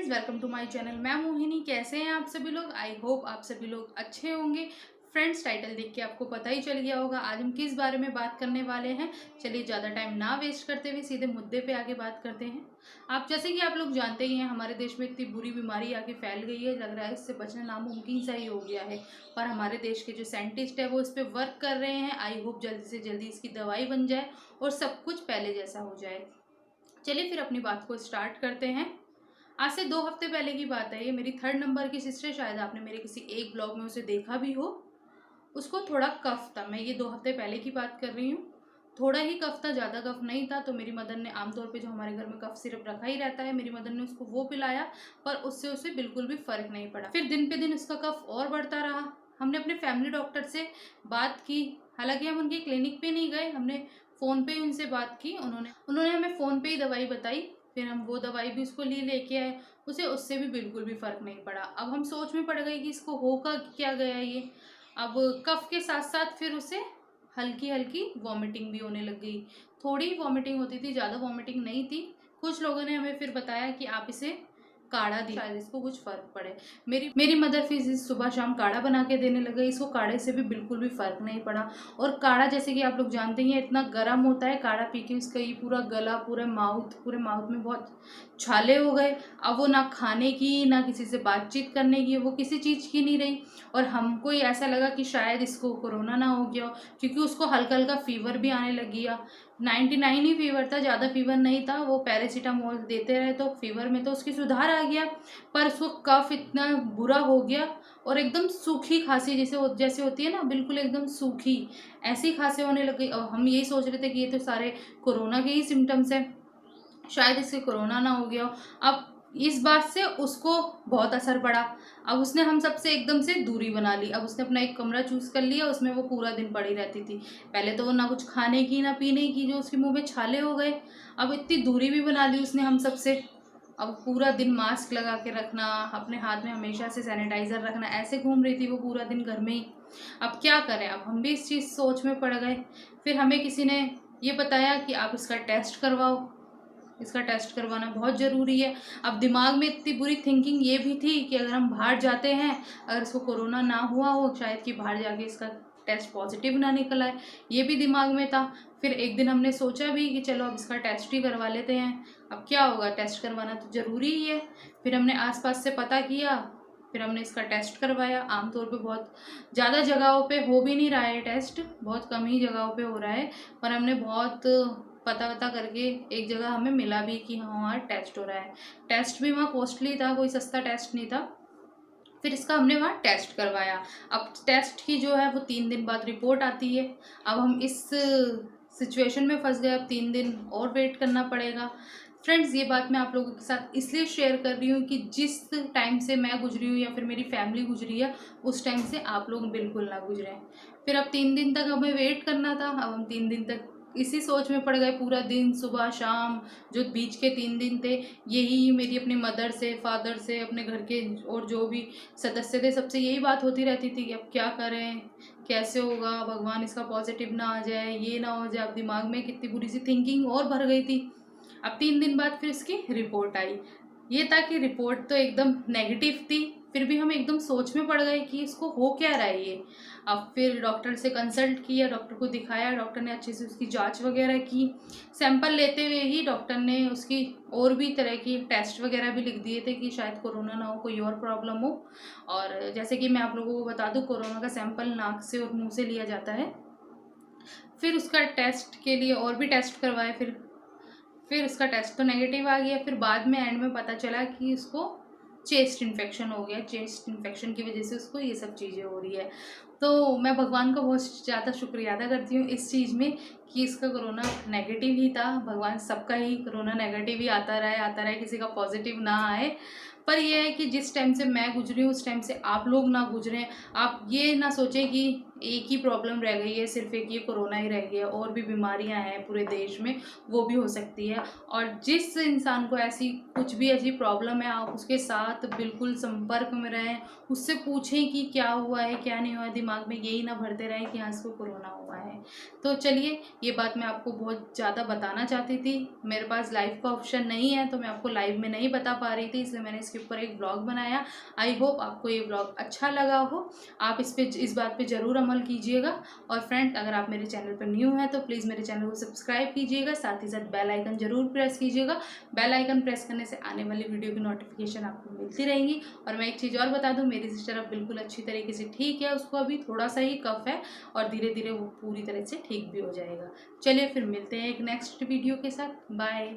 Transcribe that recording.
Friends, welcome to my channel. मैं मोहिनी। कैसे हैं आप सभी लोग? आई होप आप सभी लोग अच्छे होंगे। फ्रेंड्स, टाइटल देख के आपको पता ही चल गया होगा आज हम किस बारे में बात करने वाले हैं। चलिए ज़्यादा टाइम ना वेस्ट करते हुए सीधे मुद्दे पे आगे बात करते हैं। आप जैसे कि आप लोग जानते ही हैं, हमारे देश में इतनी बुरी बीमारी आके फैल गई है, लग रहा है इससे बचना नामुमकिन सा ही हो गया है। पर हमारे देश के जो साइंटिस्ट है वो इस पर वर्क कर रहे हैं। आई होप जल्दी से जल्दी इसकी दवाई बन जाए और सब कुछ पहले जैसा हो जाए। चलिए फिर अपनी बात को स्टार्ट करते हैं। आज से 2 हफ्ते पहले की बात है। ये मेरी 3rd नंबर की सिस्टर, शायद आपने मेरे किसी एक ब्लॉग में उसे देखा भी हो। उसको थोड़ा कफ था। मैं ये 2 हफ्ते पहले की बात कर रही हूँ। थोड़ा ही कफ था, ज़्यादा कफ नहीं था। तो मेरी मदर ने, आमतौर पे जो हमारे घर में कफ सिरप रखा ही रहता है, मेरी मदर ने उसको वो पिलाया, पर उससे उसे बिल्कुल भी फ़र्क नहीं पड़ा। फिर दिन पे दिन उसका कफ और बढ़ता रहा। हमने अपने फैमिली डॉक्टर से बात की। हालांकि हम उनके क्लिनिक पे नहीं गए, हमने फ़ोन पे ही उनसे बात की। उन्होंने हमें फ़ोन पे ही दवाई बताई। फिर हम वो दवाई भी उसको लेके आए। उसे उससे भी बिल्कुल भी फ़र्क नहीं पड़ा। अब हम सोच में पड़ गए कि इसको होगा क्या गया ये। अब कफ के साथ साथ फिर उसे हल्की हल्की वॉमिटिंग भी होने लग गई। थोड़ी वॉमिटिंग होती थी, ज़्यादा वॉमिटिंग नहीं थी। कुछ लोगों ने हमें फिर बताया कि आप इसे काढ़ा दिया, शायद इसको कुछ फर्क पड़े। मेरी मदर फिर सुबह शाम काढ़ा बना के देने लगे। इसको काढ़े से भी बिल्कुल भी फर्क नहीं पड़ा। और काढ़ा, जैसे कि आप लोग जानते ही हैं, इतना गर्म होता है। काढ़ा पी के उसका ये पूरा गला, पूरे माउथ में बहुत छाले हो गए। अब वो ना खाने की, ना किसी से बातचीत करने की, वो किसी चीज़ की नहीं रही। और हमको ही ऐसा लगा कि शायद इसको कोरोना ना हो गया हो, क्योंकि उसको हल्का हल्का फीवर भी आने लग गया। 99 ही फीवर था, ज़्यादा फीवर नहीं था। वो पैरासीटामोल देते रहे तो फीवर में तो उसकी सुधार आ गया। पर उसको कफ इतना बुरा हो गया और एकदम सूखी खांसी जैसे होती है ना, बिल्कुल एकदम सूखी, ऐसी खांसी होने लग गई। और हम यही सोच रहे थे कि ये तो सारे कोरोना के ही सिम्टम्स हैं, शायद इससे कोरोना ना हो गया हो। अब इस बात से उसको बहुत असर पड़ा। अब उसने हम सबसे एकदम से दूरी बना ली। अब उसने अपना एक कमरा चूज कर लिया, उसमें वो पूरा दिन पड़ी रहती थी। पहले तो वो ना कुछ खाने की ना पीने की, जो उसके मुंह में छाले हो गए। अब इतनी दूरी भी बना ली उसने हम सबसे। अब पूरा दिन मास्क लगा के रखना, अपने हाथ में हमेशा से सैनिटाइजर रखना, ऐसे घूम रही थी वो पूरा दिन घर में ही। अब क्या करें, अब हम भी इस चीज़ सोच में पड़ गए। फिर हमें किसी ने ये बताया कि आप इसका टेस्ट करवाओ, इसका टेस्ट करवाना बहुत ज़रूरी है। अब दिमाग में इतनी बुरी थिंकिंग ये भी थी कि अगर हम बाहर जाते हैं, अगर इसको कोरोना ना हुआ हो, शायद कि बाहर जाके इसका टेस्ट पॉजिटिव ना निकल आए, ये भी दिमाग में था। फिर एक दिन हमने सोचा भी कि चलो अब इसका टेस्ट ही करवा लेते हैं। अब क्या होगा, टेस्ट करवाना तो ज़रूरी ही है। फिर हमने आसपास से पता किया, फिर हमने इसका टेस्ट करवाया। आमतौर पे बहुत ज़्यादा जगहों पे हो भी नहीं रहा है टेस्ट, बहुत कम ही जगहों पे हो रहा है। पर हमने बहुत पता करके एक जगह हमें मिला भी कि हाँ वहाँ टेस्ट हो रहा है। टेस्ट भी वहाँ कॉस्टली था, कोई सस्ता टेस्ट नहीं था। फिर इसका हमने वहाँ टेस्ट करवाया। अब टेस्ट की जो है वो 3 दिन बाद रिपोर्ट आती है। अब हम इस सिचुएशन में फंस गए, अब 3 दिन और वेट करना पड़ेगा। फ्रेंड्स, ये बात मैं आप लोगों के साथ इसलिए शेयर कर रही हूँ कि जिस टाइम से मैं गुजरी हूँ या फिर मेरी फैमिली गुजरी है, उस टाइम से आप लोग बिल्कुल ना गुजरें। फिर अब 3 दिन तक हमें वेट करना था। अब हम 3 दिन तक इसी सोच में पड़ गए। पूरा दिन, सुबह शाम, जो बीच के 3 दिन थे, यही मेरी अपनी मदर से, फादर से, अपने घर के और जो भी सदस्य थे, सबसे यही बात होती रहती थी कि अब क्या करें, कैसे होगा, भगवान इसका पॉजिटिव ना आ जाए, ये ना हो जाए। अब दिमाग में कितनी बुरी सी थिंकिंग और भर गई थी। अब 3 दिन बाद फिर इसकी रिपोर्ट आई। ये था कि रिपोर्ट तो एकदम नेगेटिव थी, फिर भी हम एकदम सोच में पड़ गए कि इसको हो क्या रहा है ये। अब फिर डॉक्टर से कंसल्ट किया, डॉक्टर को दिखाया, डॉक्टर ने अच्छे से उसकी जांच वगैरह की। सैंपल लेते हुए ही डॉक्टर ने उसकी और भी तरह की टेस्ट वगैरह भी लिख दिए थे कि शायद कोरोना ना हो, कोई और प्रॉब्लम हो। और जैसे कि मैं आप लोगों को बता दूं, कोरोना का सैंपल नाक से और मुंह से लिया जाता है। फिर उसका टेस्ट के लिए और भी टेस्ट करवाए। फिर उसका टेस्ट तो नेगेटिव आ गया। फिर बाद में एंड में पता चला कि उसको चेस्ट इन्फेक्शन हो गया। चेस्ट इन्फेक्शन की वजह से उसको ये सब चीज़ें हो रही है। तो मैं भगवान का बहुत ज़्यादा शुक्रिया अदा करती हूँ इस चीज़ में कि इसका कोरोना नेगेटिव ही था। भगवान सबका ही कोरोना नेगेटिव ही आता रहे, किसी का पॉजिटिव ना आए। पर यह है कि जिस टाइम से मैं गुजरी हूँ, उस टाइम से आप लोग ना गुजरें। आप ये ना सोचें कि एक ही प्रॉब्लम रह गई है, सिर्फ एक ये कोरोना ही रह गया, और भी बीमारियां हैं पूरे देश में, वो भी हो सकती है। और जिस इंसान को ऐसी कुछ भी ऐसी प्रॉब्लम है, आप उसके साथ बिल्कुल संपर्क में रहें, उससे पूछें कि क्या हुआ है क्या नहीं हुआ है। दिमाग में यही ना भरते रहें कि हाँ इसको कोरोना हुआ है। तो चलिए, ये बात मैं आपको बहुत ज़्यादा बताना चाहती थी। मेरे पास लाइव का ऑप्शन नहीं है तो मैं आपको लाइव में नहीं बता पा रही थी, इसलिए मैंने इसके ऊपर एक ब्लॉग बनाया। आई होप आपको ये ब्लॉग अच्छा लगा हो। आप इस बात पे ज़रूर अमल कीजिएगा। और फ्रेंड्स, अगर आप मेरे चैनल पर न्यू हैं तो प्लीज़ मेरे चैनल को सब्सक्राइब कीजिएगा, साथ ही साथ बेल आइकन ज़रूर प्रेस कीजिएगा। बेल आइकन प्रेस करने से आने वाली वीडियो की नोटिफिकेशन आपको मिलती रहेंगी। और मैं एक चीज़ और बता दूं, मेरी सिस्टर अब बिल्कुल अच्छी तरीके से ठीक है, उसको अभी थोड़ा सा ही कफ है और धीरे धीरे वो पूरी तरह से ठीक भी हो जाएगा। चलिए फिर मिलते हैं एक नेक्स्ट वीडियो के साथ। बाय।